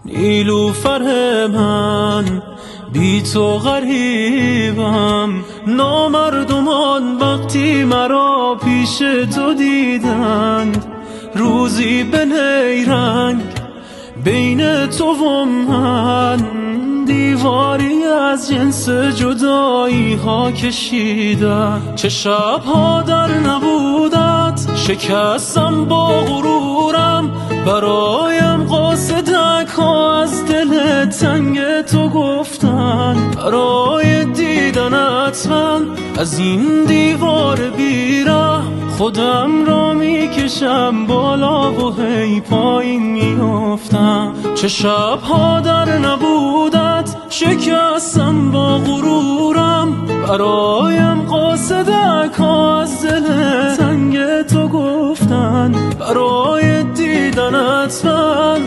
نیلوفر من بی تو غریبم، نامردمان وقتی مرا پیش تو دیدند، روزی به نیرنگ بین تو و من، دیواری از جنس جدایی ها کشیدم. چه شبها در نبودت شکستم با غرورم، برایم قاصدک ها از دل تنگ تو گفتن، برای دیدنت من از این دیوار بیره خودم را میکشم بالا و هی پایین میافتم. چه شبها در نبودت شکستم با غرورم، برایم قاصدک ها از دل تنگ تو گفتن، برای دیدنت من